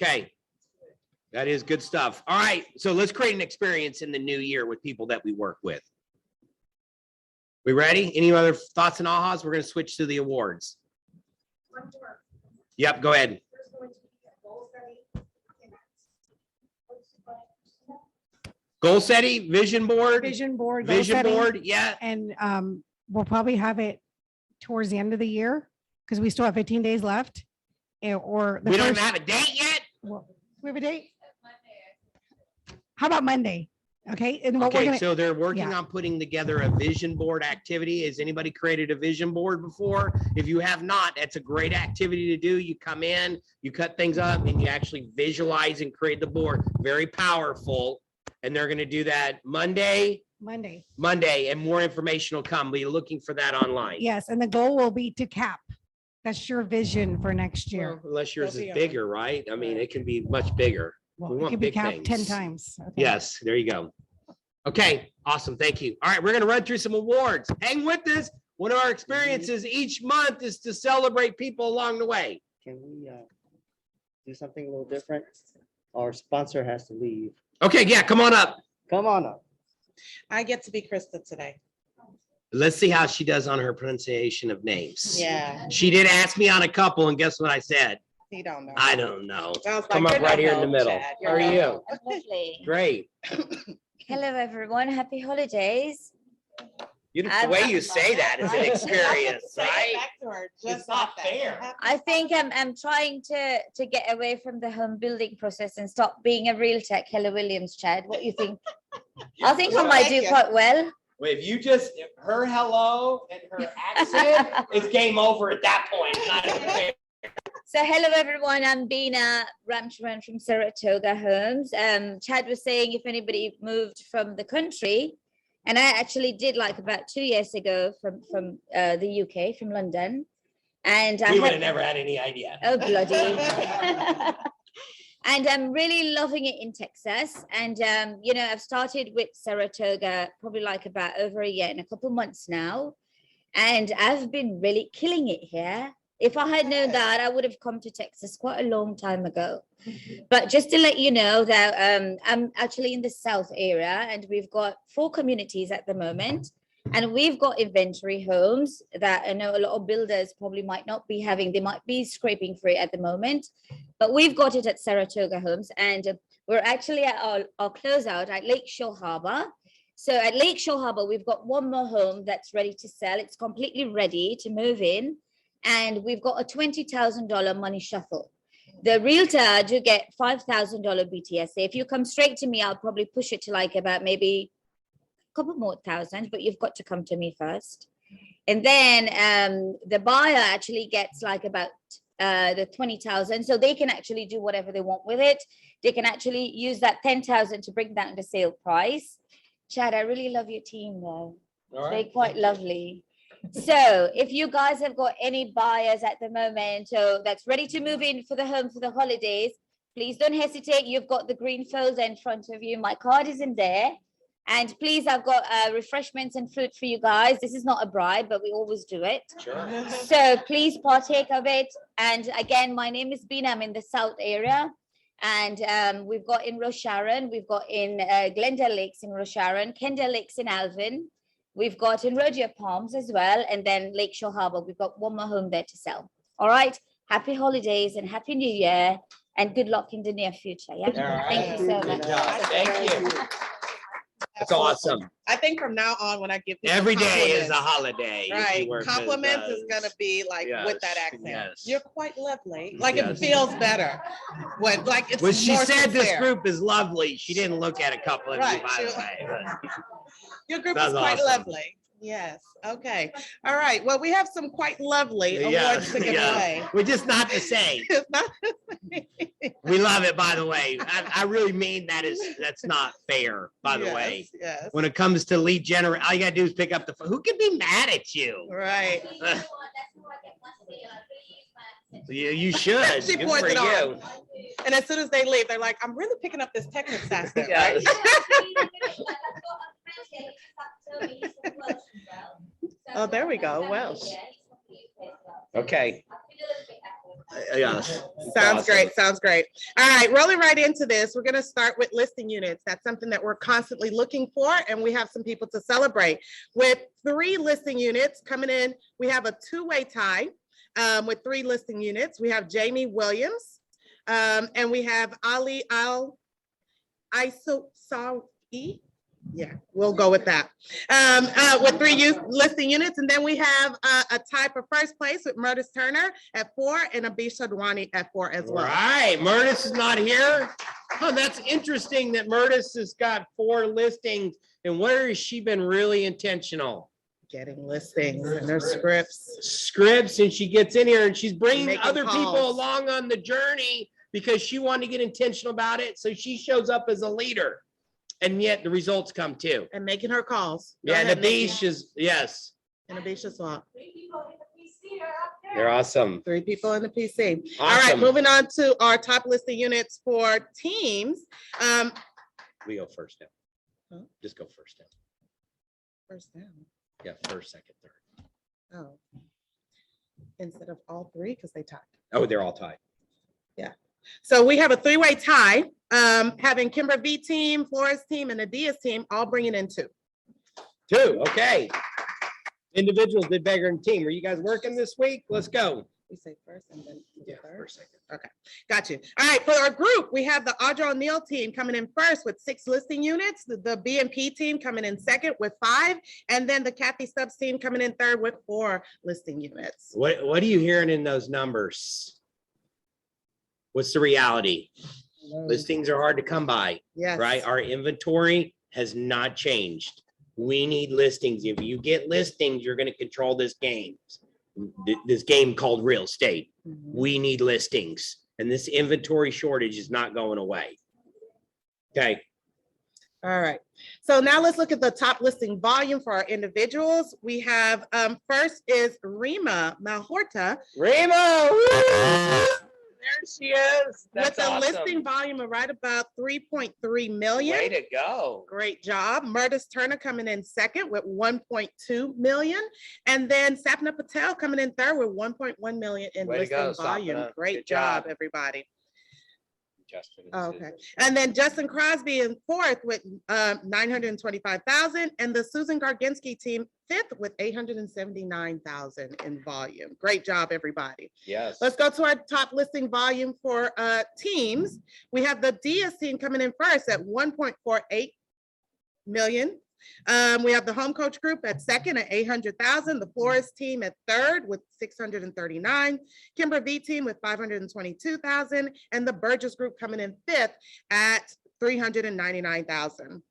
Okay. That is good stuff. All right. So let's create an experience in the new year with people that we work with. We ready? Any other thoughts and ahas? We're going to switch to the awards. Yep. Go ahead. Goal setting, vision board. Vision board. goal Vision setting, board. Yeah. And we'll probably have it towards the end of the year because we still have 15 days left. Or We don't even have a date yet. Well, we have a date. How about Monday? Okay. And what we're Okay, gonna, so they're working on putting together a vision board activity. Has anybody created a vision board before? If you have not, that's a great activity to do. You come in, you cut things up, and you actually visualize and create the board. Very powerful. And they're going to do that Monday, and more information will come. Be looking for that online. Yes. And the goal will be to cap. That's your vision for next year. Well, unless yours is bigger, right? I mean, it can be much bigger. Well, We it want could be big capped 10 things. times. Okay. Yes, there you go. Okay, awesome. Thank you. All right, we're going to run through some awards. Hang with us. One of our experiences each month is to celebrate people along the way. Can we do something a little different? Our sponsor has to leave. Okay, yeah, come on up. Come on up. I get to be Krista today. Let's see how she does on her pronunciation of names. Yeah. She did ask me on a couple, and guess what I said? He don't know. I don't know. Sounds Come like up you're right no here in the help, middle. Chad. How You're are no you? help. Lovely. Great. Hello, everyone. Happy holidays. The way you say that is an experience, Say it right? back to her, just It's not like that. fair. I think I'm trying to get away from the home building process and stop being a real tech. Hello, Williams, Chad. What do you think? I think I might do quite well. Wait, if you just, her hello and her accent, it's game over at that point. It's not even fair. So hello, everyone. I'm Bina Ramcharan from Saratoga Homes. Chad was saying if anybody moved from the country, and I actually did like about 2 years ago from the UK, from London. And We would have never had any idea. Oh, bloody. And I'm really loving it in Texas. And, you know, I've started with Saratoga probably like about over a year and a couple months now. And I've been really killing it here. If I had known that, I would have come to Texas quite a long time ago. But just to let you know that I'm actually in the South area, and we've got 4 communities at the moment. And we've got inventory homes that I know a lot of builders probably might not be having. They might be scraping for it at the moment. But we've got it at Saratoga Homes. And we're actually at our closeout at Lakeshore Harbor. So at Lakeshore Harbor, we've got one more home that's ready to sell. It's completely ready to move in. And we've got a $20,000 money shuffle. The realtor do get $5,000 BTSA. If you come straight to me, I'll probably push it to like about maybe couple more thousand, but you've got to come to me first. And then the buyer actually gets like about the 20,000. So they can actually do whatever they want with it. They can actually use that 10,000 to bring down the sale price. Chad, I really love your team though. They're quite lovely. So if you guys have got any buyers at the moment, so that's ready to move in for the home for the holidays, please don't hesitate. You've got the green folder in front of you. My card is in there. And please, I've got refreshments and fruit for you guys. This is not a bribe, but we always do it. Sure. So please partake of it. And again, my name is Bina. I'm in the South area. And we've got in Rosharon, we've got in Glendale Lakes in Rosharon, Kendall Lakes in Alvin. We've got in Rodeo Palms as well. And then Lakeshore Harbor, we've got one more home there to sell. All right. Happy holidays and Happy New Year. And good luck in the near future. Yeah. Thank you so much. Thank you. That's awesome. I think from now on, when I give people Every day is a compliments, holiday. if right, you work compliments with is gonna be like with that Yes, accent. yes. You're quite lovely. Like Yes. it feels better when like it's When she more said this sincere. group is lovely, she didn't look at a couple of you, Right, by the she- way. but- Your group That's is quite awesome. lovely. Yes. Okay. All right. Well, we have some quite lovely Yeah, awards to give yeah. away. We're just not the same. It's not- We love it, by the way. I really mean that's not fair, by the way. Yes, yes. When it comes to lead generate, all you gotta do is pick up the phone. Who can be mad at you? Right. You should. She Good pours for it you. on. And as soon as they leave, they're like, I'm really picking up this Texas accent, Yes. right? Oh, there we go. Welsh. Okay. Yeah. Sounds great. Sounds great. All right, rolling right into this. We're going to start with listing units. That's something that we're constantly looking for, and we have some people to celebrate. With 3 listing units coming in, we have a two-way tie with 3 listing units. We have Jamie Williams, and we have Ali Al-Isawi. Yeah, we'll go with that. With 3 listing units. And then we have a tie for first place with Murtis Turner at 4 and Abisha Dwani at 4 as well. Right, Murtis is not here. Oh, that's interesting that Murtis has got 4 listings. And where has she been really intentional? Getting listings and their scripts. Scripts, and she gets in here and she's bringing Making other people calls. along on the journey because she wanted to get intentional about it. So she shows up as a leader. And yet the results come too. And making her calls. Go Yeah, ahead, the Nikki. beach is, yes, And Abisha Swamp. they're awesome. 3 people in the PC. All right, Awesome. moving on to our top listing units for teams. We go first now. Huh? Just go first now. First down. Yeah, first, second, third. Oh. Instead of all 3, because they tied. Oh, they're all tied. Yeah. So we have a 3-way tie, having Kimber V team, Flores team, and Adia's team all bringing in 2. 2, okay. Individuals did better than team. Are you guys working this week? Let's go. We say first and then Yeah, third. first, second. Okay, got you. All right, for our group, we have the Audra O'Neill team coming in first with 6 listing units, the BNP team coming in second with 5, and then the Kathy Stubbs team coming in third with 4 listing units. What are you hearing in those numbers? What's the reality? Listings are hard to come by, Yes. right? Our inventory has not changed. We need listings. If you get listings, you're going to control this game. This game called real estate. We need listings, and this inventory shortage is not going away. Okay. All right, so now let's look at the top listing volume for our individuals. We have, first is Rima Malhorta. Remo, there she is. With That's a awesome. listing volume of right about 3.3 million. Way to go. Great job. Murtis Turner coming in second with 1.2 million. And then Sapna Patel coming in third with 1.1 million in Way to go, listing volume. Sapna. Great Good job, job. everybody. Justin. Oh, okay. And then Justin Crosby in fourth with 925,000, and the Susan Garginski team fifth with 879,000 in volume. Great job, everybody. Yes. Let's go to our top listing volume for teams. We have the Diaz team coming in first at 1.48 million. We have the home coach group at second at 800,000. The Flores team at third with 639. Kimber V team with 522,000, and the Burgess group coming in fifth at 399,000.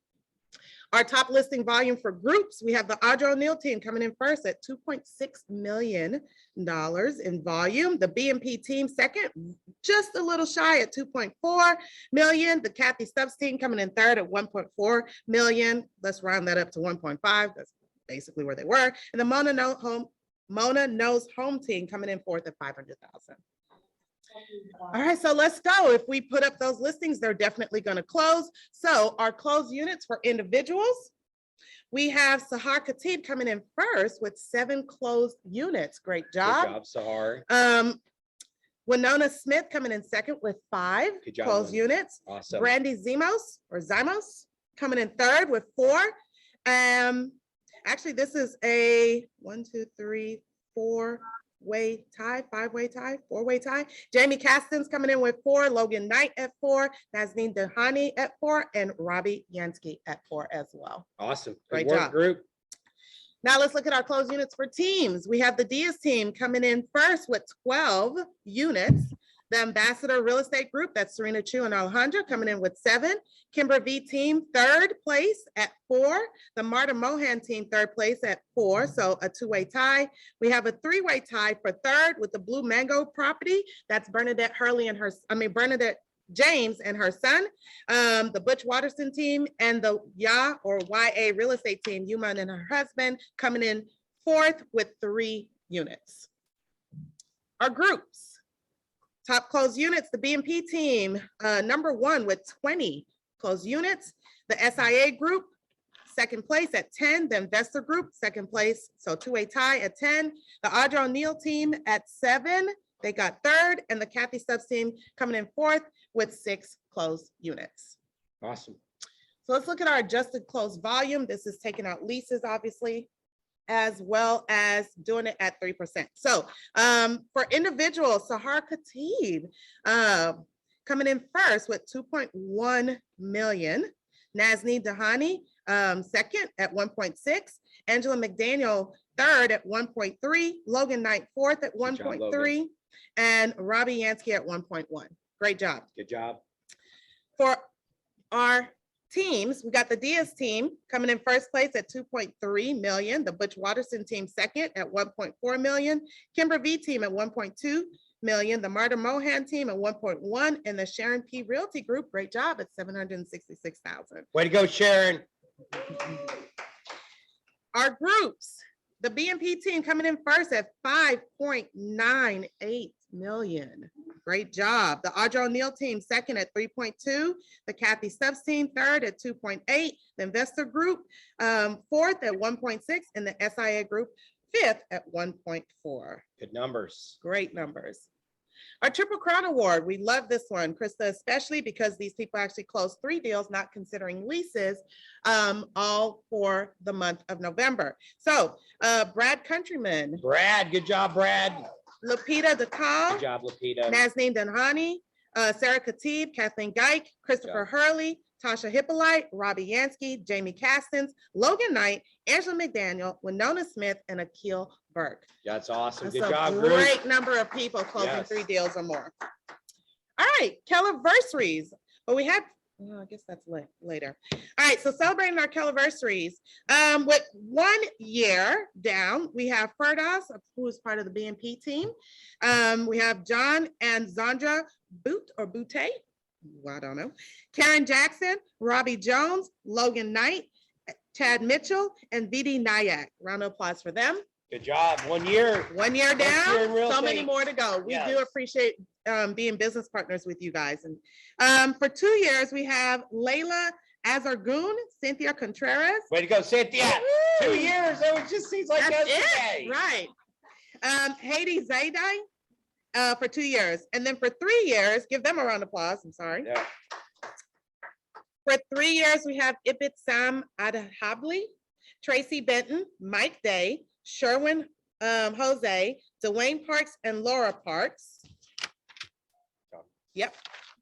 Our top listing volume for groups, we have the Audra O'Neill team coming in first at $2.6 million in volume. The BMP team second, just a little shy at 2.4 million. The Kathy Stubbs team coming in third at 1.4 million. Let's round that up to 1.5. That's basically where they were. And the Mona Knows Home team coming in fourth at 500,000. All right, so let's go. If we put up those listings, they're definitely going to close. So our closed units for individuals, we have Sahar Khatib coming in first with 7 closed units. Great job. Good job, Sahar. Winona Smith coming in second with 5 Good job, closed Winona. units. Awesome. Brandy Zimos coming in third with 4. Actually, this is a 1, 2, 3, 4-way tie, 5-way tie, 4-way tie. Jamie Castens coming in with 4, Logan Knight at 4, Nazneen Dahani at 4, and Robbie Yansky at 4 as well. Awesome. Good Great work, job. group. Now let's look at our closed units for teams. We have the Diaz team coming in first with 12 units. The Ambassador Real Estate Group, that's Serena Chu and Alejandra, coming in with 7. Kimber V team, third place at 4. The Marta Mohan team, third place at 4, so a 2-way tie. We have a 3-way tie for third with the Blue Mango property. That's Bernadette Bernadette James and her son. The Butch Watterson team and the YA Real Estate team, Yuman and her husband, coming in fourth with 3 units. Our groups. Top closed units, the BMP team, number 1 with 20 closed units. The SIA group, second place at 10. The Investor group, second place, so 2-way tie at 10. The Audra O'Neill team at 7. They got third. And the Kathy Stubbs team coming in fourth with 6 closed units. Awesome. So let's look at our adjusted closed volume. This is taking out leases, obviously, as well as doing it at 3%. So for individuals, Sahar Khatib coming in first with 2.1 million. Nazneen Dahani second at 1.6. Angela McDaniel third at 1.3. Logan Knight fourth at 1.3. And Robbie Yansky at 1.1. Great job. Good job. For our teams, we got the Diaz team coming in first place at 2.3 million. The Butch Watterson team second at 1.4 million. Kimber V team at 1.2 million. The Marta Mohan team at 1.1, and the Sharon P Realty Group, great job, at 766,000. Way to go, Sharon. Our groups, the BMP team coming in first at 5.98 million. Great job. The Audra O'Neill team second at 3.2. The Kathy Stubbs team third at 2.8. The Investor Group fourth at 1.6, and the SIA Group fifth at 1.4. Good numbers. Great numbers. Our Triple Crown Award, we love this one, Krista, especially because these people actually closed 3 deals, not considering leases, all for the month of November. So Brad Countryman. Brad, good job, Brad. Lapita DeCall. Good job, Lapita. Nazneen Danhani, Sarah Khatib, Kathleen Geik, Christopher Hurley, Tasha Hippolyte, Robbie Yansky, Jamie Castens, Logan Knight, Angela McDaniel, Winona Smith, and Akil Burke. That's awesome. That's Good a job, group. great number of people closing Yes. 3 deals or more. All right, Kellerversaries. But we had, well, I guess that's later. All right, so celebrating our Kellerversaries. With 1 year down, we have Ferdas, who is part of the BNP team. We have John and Zandra Butte. Well, I don't know. Karen Jackson, Robbie Jones, Logan Knight, Chad Mitchell, and VD Nyack. Round of applause for them. Good job. 1 year. 1 year down, in real so many estate. more to go. We Yes. do appreciate being business partners with you guys. And for 2 years, we have Layla Azargoon, Cynthia Contreras. Way to go, Cynthia. Woo! 2 years. It just seems like That's yesterday. it, right. Haiti Zaydai for 2 years. And then for 3 years, give them a round of applause. I'm sorry. Yeah. For 3 years, we have Ibit Sam Adahabli, Tracy Benton, Mike Day, Sherwin Jose, Dwayne Parks, and Laura Parks. Yep,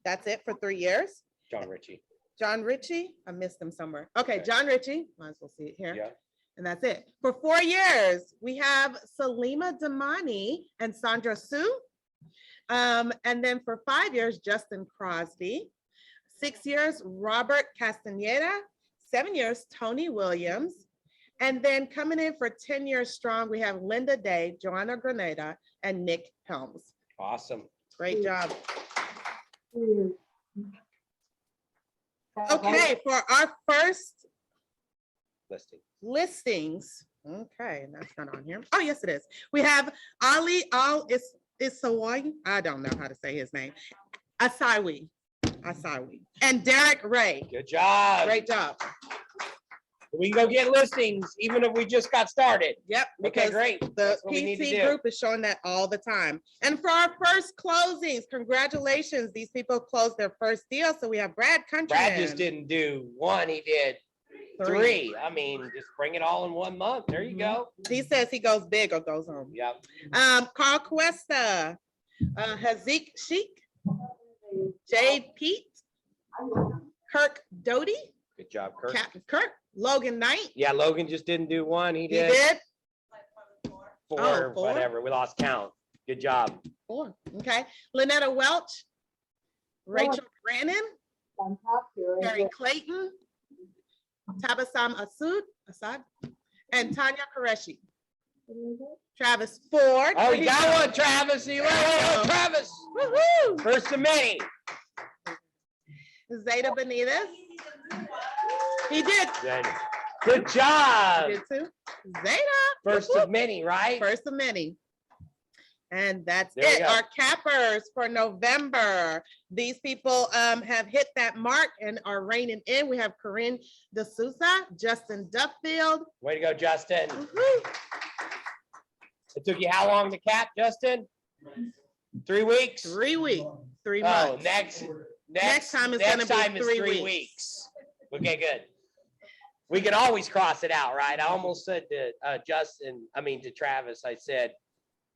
that's it for 3 years. John Ritchie. John Ritchie, I missed him somewhere. Okay, John Ritchie, might as well see it here. Yeah. And that's it. For 4 years, we have Salima Damani and Sandra Sue. And then for 5 years, Justin Crosby. 6 years, Robert Castaneda, 7 years, Tony Williams. And then coming in for 10 years strong, we have Linda Day, Joanna Granada, and Nick Helms. Awesome. Great job. Okay, for our first listings. Okay, that's not on here. Oh, yes, it is. We have Ali Isawai. I don't know how to say his name. Asaiwi. And Derek Ray. Good job. Great job. We can go get listings, even if we just got started. Yep. Okay, Because great. the That's what we need to PC do. group is showing that all the time. And for our first closings, congratulations. These people closed their first deal. So we have Brad Countryman. Brad just didn't do one, he did three. I mean, just bring it all in 1 month. There you go. He says he goes big or goes home. Yep. Carl Cuesta, Hazik Sheik, Jade Pete, Kirk Doty, Good job, Kurt. Captain Kirk, Logan Knight. Yeah, Logan just didn't do one. He He did did four, Oh, four? whatever. We lost count. Good job. 4. Okay. Lynetta Welch, Rachel Brannon, Harry Clayton, Tabasam Assad, and Tanya Qureshi. Travis Ford. Oh, you got one, Travis. You Travis. Woo-hoo. First of many. Zeta Benitez. He did. Good job. Did too. Zeta. First of many, right? First of many. And that's There you it. go. Our cappers for November. These people have hit that mark and are reigning in. We have Corinne D'Souza, Justin Duffield. Way to go, Justin. Woo-hoo. It took you how long to cap, Justin? 3 weeks? 3 weeks. 3 Oh, months. next time is gonna be 3 weeks. Okay, good. We can always cross it out, right? I almost said to to Travis, I said,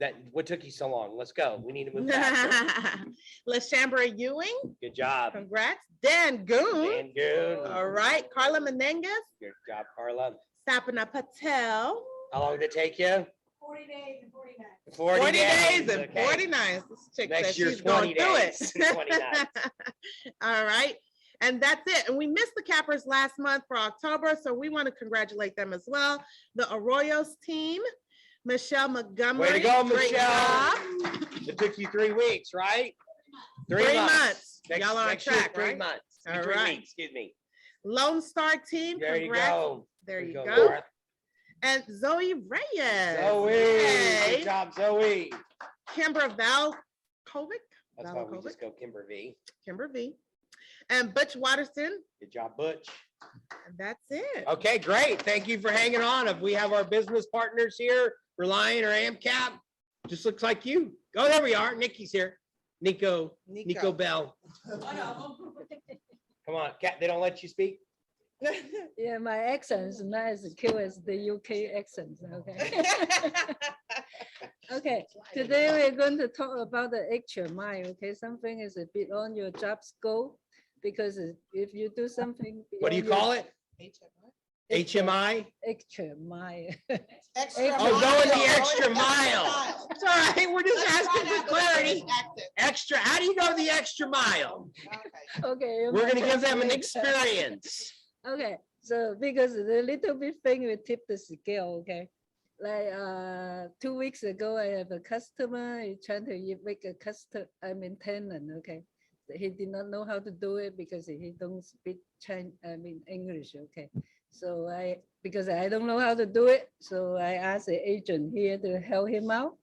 that what took you so long? Let's go. We need to move faster. LaShambra Ewing. Good job. Congrats. Dan Goon. Dan Goon. All right. Carla Menendez. Good job, Carla. Sapna Patel. How long did it take you? 40 days and 40 nights. 40 days and okay. 40 nights. This chick Next says year, she's 20 going through days it. and 20 nights. All right. And that's it. And we missed the cappers last month for October, so we want to congratulate them as well. The Arroyos team, Michelle Montgomery. Way to go, Great Michelle. job. It took you 3 weeks, right? 3 months. Next, Y'all are on next year, track, 3 right? months. All 3 right. weeks, excuse me. Lone Star team. There you Congrats. go. There Way you to go. Laura. And Zoe Reyes. Zoe. Yay. Good job, Zoe. Kimber Valkovic. That's why we just go Kimber V. Kimber V. And Butch Watterson. Good job, Butch. And that's it. Okay, great. Thank you for hanging on. If we have our business partners here, Reliant or AMCAP, just looks like you. Oh, there we are. Nikki's here. Nico Bell. Come on, Kat, they don't let you speak? Yeah, my accent is not as cute as the UK accent. Okay. Okay. Today we're going to talk about the extra mile. Okay, something is a bit on your job scope because if you do something. What do you call it? HMI? Extra mile. Oh, going the extra mile. It's all right. We're just asking for clarity. Extra. How do you go the extra mile? Okay. We're going to give them an experience. Okay, so because the little bit thing will tip the scale, okay? Like 2 weeks ago, I have a customer, he trying to make a tenant, okay? He did not know how to do it because he don't speak English, okay? So because I don't know how to do it, so I asked the agent here to help him out.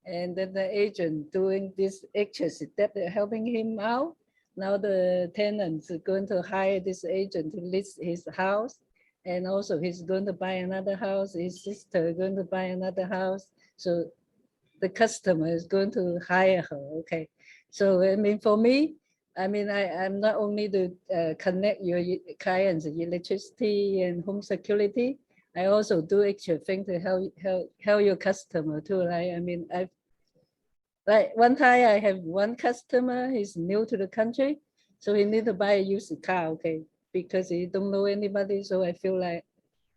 And then the agent doing this extra step, helping him out. Now the tenants are going to hire this agent to list his house. And also he's going to buy another house. His sister is going to buy another house. So the customer is going to hire her, okay? So, I mean, for me, I'm not only to connect your clients, electricity and home security, I also do extra things to help your customer too, right? Like one time I have one customer, he's new to the country, so he need to buy a used car, okay? Because he don't know anybody, so I feel like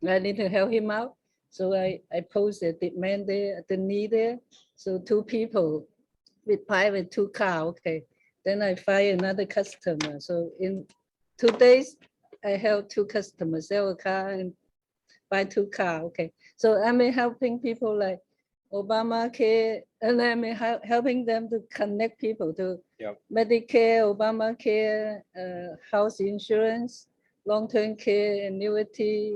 I need to help him out. So I post the demand there, the need there. So 2 people with private 2 car, okay? Then I find another customer. So in 2 days, I help 2 customers sell a car and buy 2 car. Okay, so I'm helping people like Obamacare, and I'm helping them to connect people to Medicare, Obamacare, house insurance, long-term care, annuity,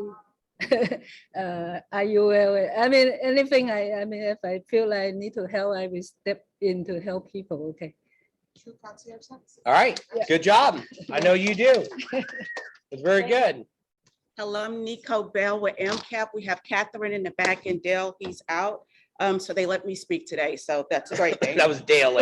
IUL. I mean, anything I mean, if I feel like I need to help, I will step in to help people. Okay. All right, good job. I know you do. It's very good. Hello, I'm Nico Bell with MCAP. We have Catherine in the back and Dale, he's out. So they let me speak today. So that's a great thing. That was Dale.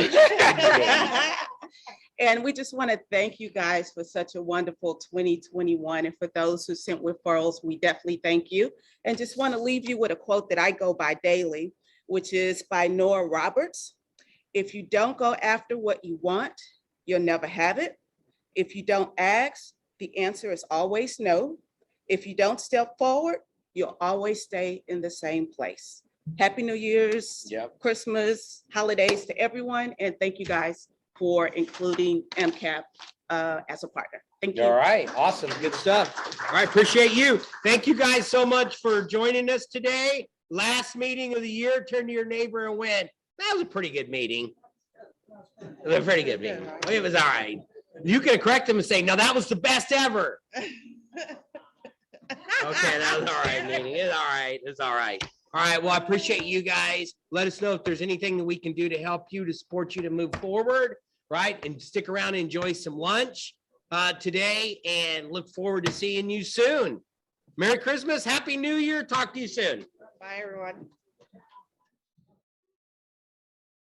And we just want to thank you guys for such a wonderful 2021. And for those who sent referrals, we definitely thank you. And just want to leave you with a quote that I go by daily, which is by Nora Roberts. If you don't go after what you want, you'll never have it. If you don't ask, the answer is always no. If you don't step forward, you'll always stay in the same place. Happy New Year's, Christmas, holidays to everyone. And thank you guys for including MCAP as a partner. Thank you. All right, awesome, good stuff. All right, appreciate you. Thank you guys so much for joining us today. Last meeting of the year. Turn to your neighbor and went, that was a pretty good meeting. It was a pretty good meeting. It was all right. You can correct them and say, no, that was the best ever. Okay, that was all right meeting. It's all right. It's all right. All right, well, I appreciate you guys. Let us know if there's anything that we can do to help you, to support you to move forward, right? And stick around and enjoy some lunch today, and look forward to seeing you soon. Merry Christmas, Happy New Year. Talk to you soon. Bye, everyone.